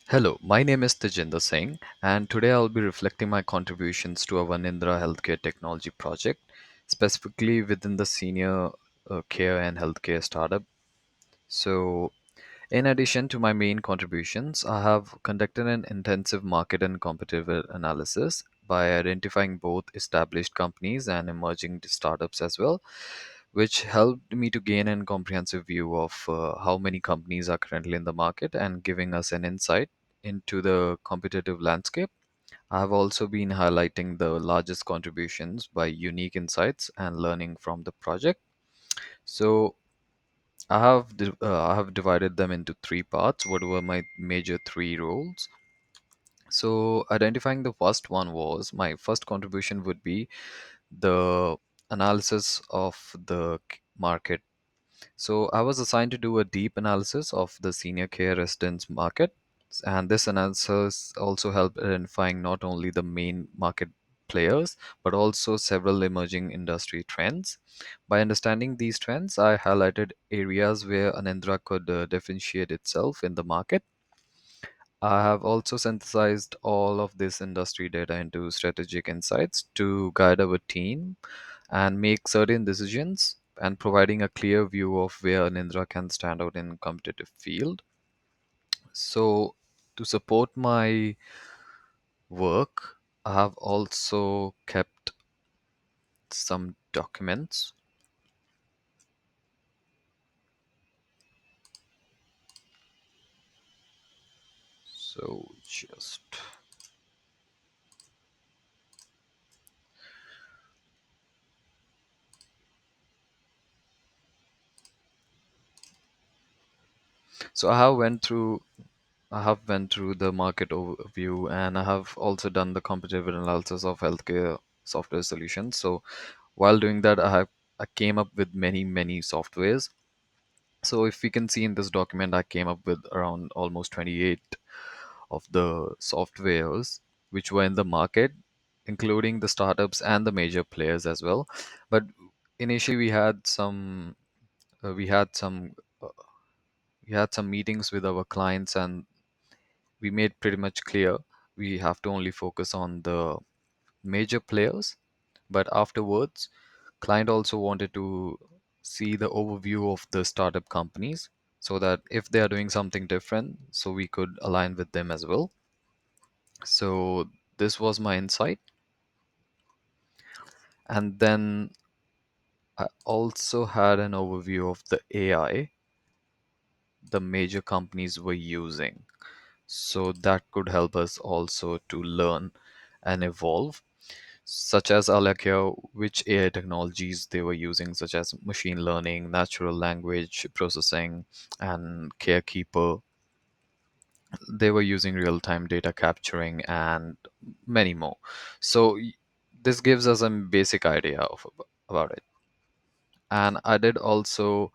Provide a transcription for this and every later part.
Hello, my name is Tejinder Singh, and today I'll be reflecting my contributions to our Nindra Healthcare Technology project, specifically within the senior care and healthcare startup. So, in addition to my main contributions, I have conducted an intensive market and competitive analysis by identifying both established companies and emerging startups as well, which helped me to gain a comprehensive view of how many companies are currently in the market and giving us an insight into the competitive landscape. I have also been highlighting the largest contributions by unique insights and learning from the project. So I have divided them into three parts. What were my major three roles? So identifying the first one was my first contribution would be the analysis of the market. So I was assigned to do a deep analysis of the senior care residence market, and this analysis also helped identifying not only the main market players but also several emerging industry trends. By understanding these trends, I highlighted areas where Anindra could differentiate itself in the market. I have also synthesized all of this industry data into strategic insights to guide our team and make certain decisions and providing a clear view of where Nindra can stand out in competitive field. So to support my work, I have also kept some documents. So just so I have went through the market overview and I have also done the competitive analysis of healthcare software solutions. So while doing that, I came up with many softwares. So if we can see in this document, I came up with around almost 28 of the softwares which were in the market, including the startups and the major players as well. But initially, we had some uh, we had some meetings with our clients, and we made pretty much clear we have to only focus on the major players. But afterwards, client also wanted to see the overview of the startup companies so that if they are doing something different, so we could align with them as well. So this was my insight. And then I also had an overview of the AI the major companies were using. So that could help us also to learn and evolve, such as Alakia, which AI technologies they were using, such as machine learning, natural language processing, and Carekeeper. They were using real-time data capturing and many more. So this gives us a basic idea of about it. And I did also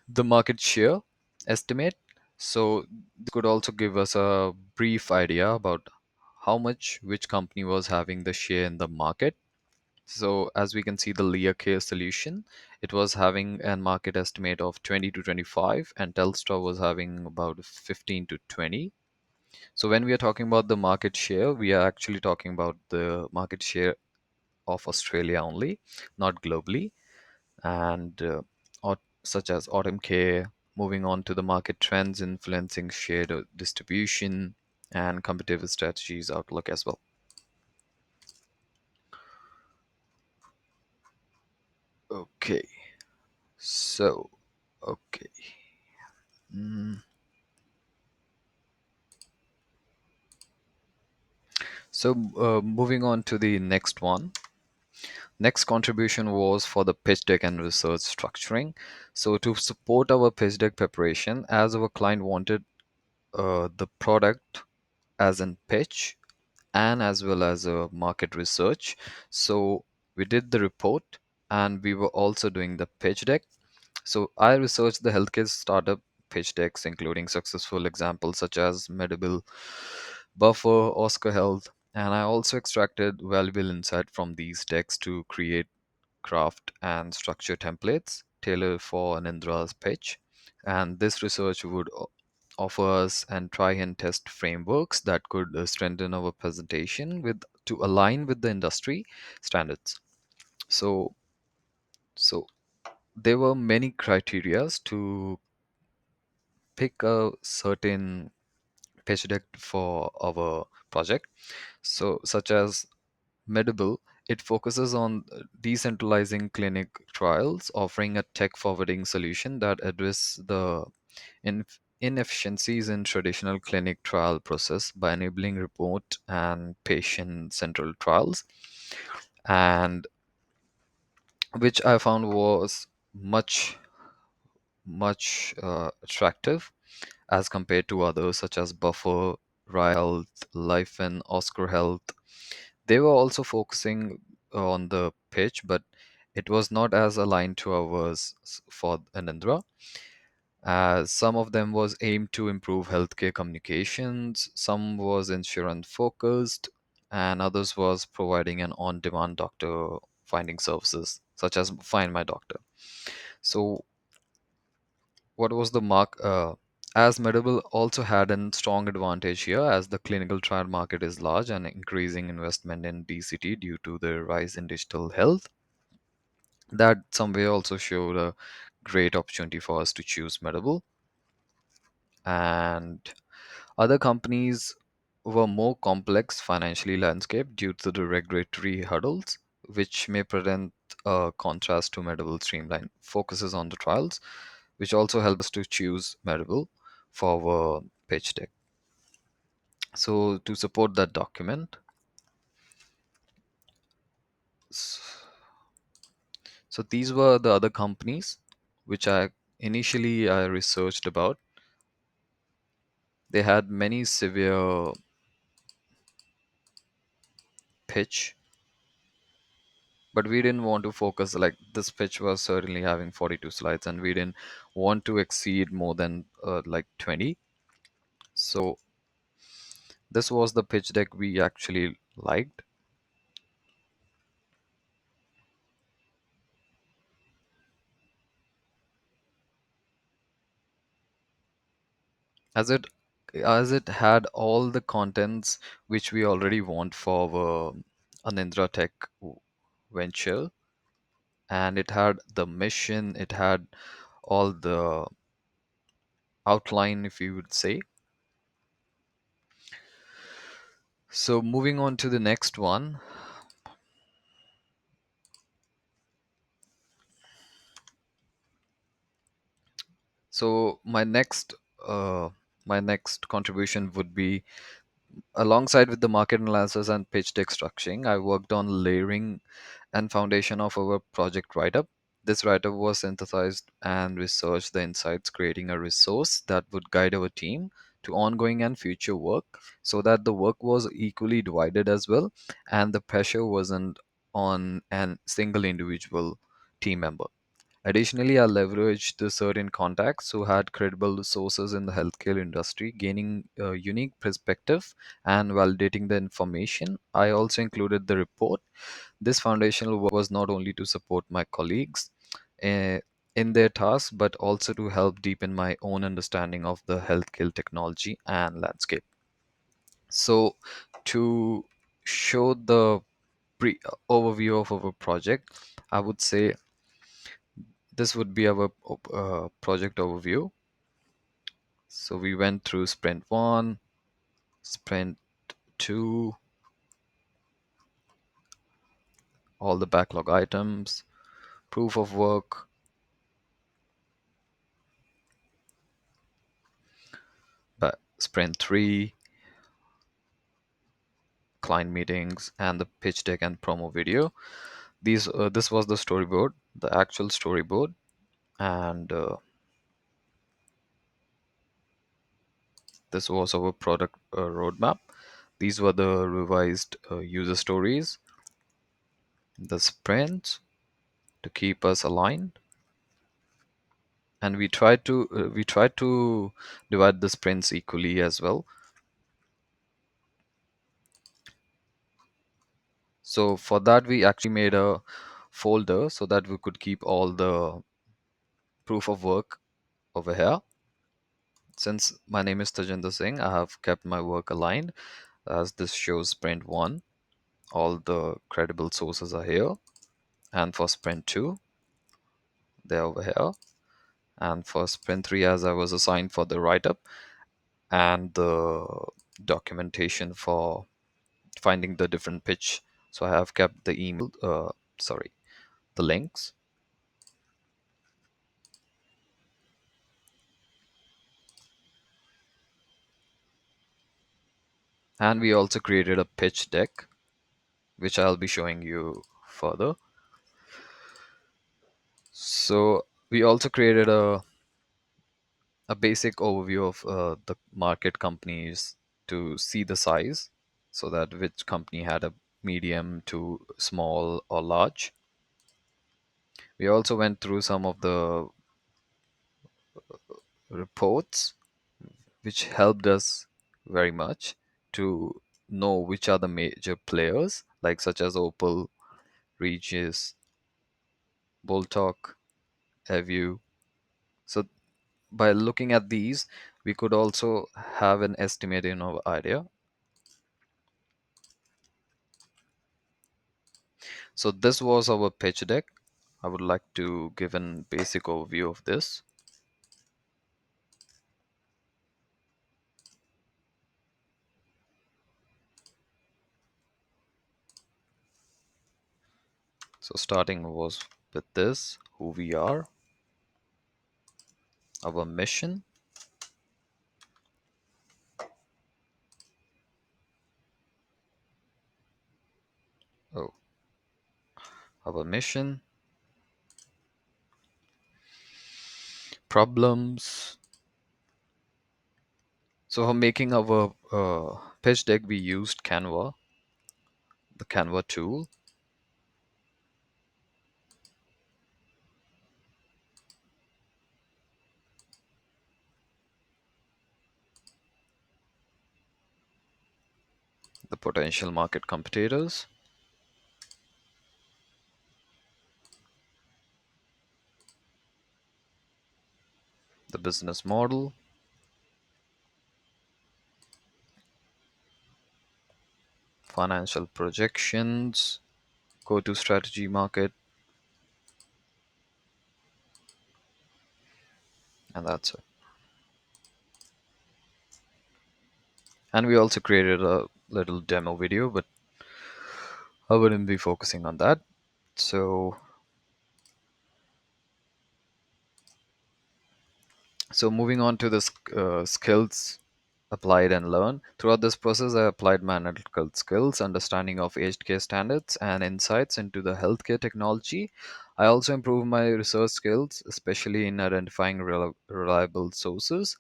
the market share estimate. So this could also give us a brief idea about how much which company was having the share in the market. So as we can see the Lear Care solution, it was having a market estimate of 20 to 25 and Telstra was having about 15 to 20. So when we are talking about the market share, we are actually talking about the market share of Australia only, not globally. And such as autumn care, moving on to the market trends influencing shared distribution and competitive strategies outlook as well. Okay, so okay. Mm, So moving on to the next one. Next contribution was for the pitch deck and research structuring. So to support our pitch deck preparation, as our client wanted the product as in pitch and as well as a market research. So we did the report and we were also doing the pitch deck. So I researched the healthcare startup pitch decks, including successful examples such as Medable, Buffer, Oscar Health, and I also extracted valuable insight from these decks to create craft and structure templates tailored for Anindra's pitch. And this research would offer us and try and test frameworks that could strengthen our presentation with to align with the industry standards. So, so there were many criterias to pick a certain pitch deck for our project. So, such as Medable, it focuses on decentralizing clinic trials, offering a tech forwarding solution that address the inefficiencies in traditional clinic trial process by enabling remote and patient central trials, and which I found was much attractive as compared to others such as Buffer, Rye Health, Life and Oscar Health. They were also focusing on the pitch, but it was not as aligned to ours for Anindra, as some of them was aimed to improve healthcare communications, some was insurance focused, and others was providing an on-demand doctor finding services such as Find My Doctor. So what was the mark? As Medable also had a strong advantage here, as the clinical trial market is large and increasing investment in DCT due to the rise in digital health. That somewhere also showed a great opportunity for us to choose Medable. And other companies were more complex financially landscape due to the regulatory hurdles, which may present a contrast to Medable Streamline focuses on the trials, which also help us to choose Medable for our pitch deck. So to support that document, s- so these were the other companies which I researched about. They had many severe pitch, but we didn't want to focus like this pitch was certainly having 42 slides and we didn't want to exceed more than like 20. So this was the pitch deck we actually liked, as it had all the contents which we already want for our Anindra Tech venture, and it had the mission, it had all the outline, if you would say. So moving on to the next one. So uh, my next contribution would be, alongside with the market analysis and pitch deck structuring, I worked on layering and foundation of our project write-up. This write-up was synthesized and researched the insights, creating a resource that would guide our team to ongoing and future work, so that the work was equally divided as well, and the pressure wasn't on an single individual team member. Additionally, I leveraged the certain contacts who had credible sources in the healthcare industry, gaining a unique perspective and validating the information. I also included the report. This foundational work was not only to support my colleagues eh, in their tasks, but also to help deepen my own understanding of the healthcare technology and landscape. So, to show the pre overview of our project, I would say this would be our project overview. So we went through sprint one, sprint two, all the backlog items, proof of work, but sprint three, client meetings, and the pitch deck and promo video. This was the storyboard, the actual storyboard, and this was our product roadmap. These were the revised user stories, the sprints to keep us aligned, and we tried to divide the sprints equally as well. So for that we actually made a folder so that we could keep all the proof of work over here. Since my name is Tajinder Singh, I have kept my work aligned as this shows sprint 1. All the credible sources are here. And for sprint 2, they're over here. And for sprint 3, as I was assigned for the write up and the documentation for finding the different pitch. So I have kept the sorry, the links. And we also created a pitch deck, which I'll be showing you further. So we also created a basic overview of the market companies to see the size so that which company had a medium to small or large. We also went through some of the reports which helped us very much to know which are the major players like such as Opal, Regis, Boltok, Avu. So by looking at these, we could also have an estimate in our idea. So this was our pitch deck. I would like to give an basic overview of this. So starting was with this, who we are, our mission, oh, our mission, problems. So for making our pitch deck, we used Canva, the Canva tool, the potential market competitors, the business model, financial projections, go-to strategy market, and that's it. And we also created a little demo video, but I wouldn't be focusing on that. So moving on to the skills applied and learn. Throughout this process, I applied my analytical skills, understanding of aged care standards, and insights into the healthcare technology. I also improved my research skills, especially in identifying reliable sources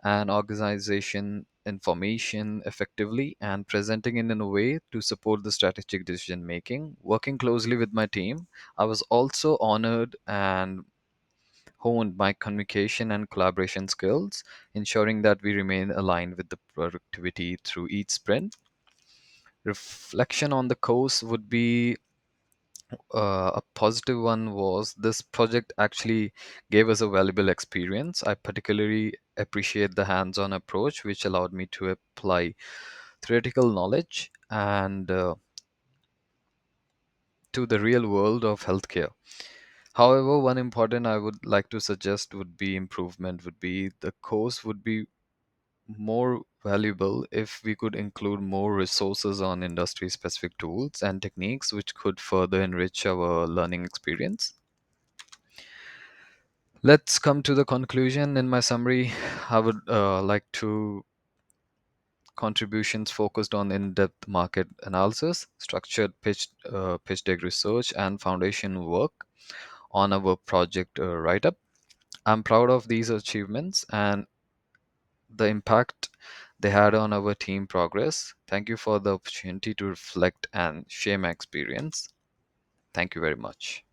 and organization information effectively and presenting it in a way to support the strategic decision making. Working closely with my team, I was also honored and honed my communication and collaboration skills, ensuring that we remain aligned with the productivity through each sprint. Reflection on the course would be a positive one was this project actually gave us a valuable experience. I particularly appreciate the hands on approach, which allowed me to apply theoretical knowledge and to the real world of healthcare. However, one important I would like to suggest would be improvement would be the course would be more valuable if we could include more resources on industry specific tools and techniques which could further enrich our learning experience. Let's come to the conclusion. In my summary, I would like to contributions focused on in-depth market analysis, structured pitch deck research, and foundation work on our project write-up. I'm proud of these achievements and the impact they had on our team progress. Thank you for the opportunity to reflect and share my experience. Thank you very much.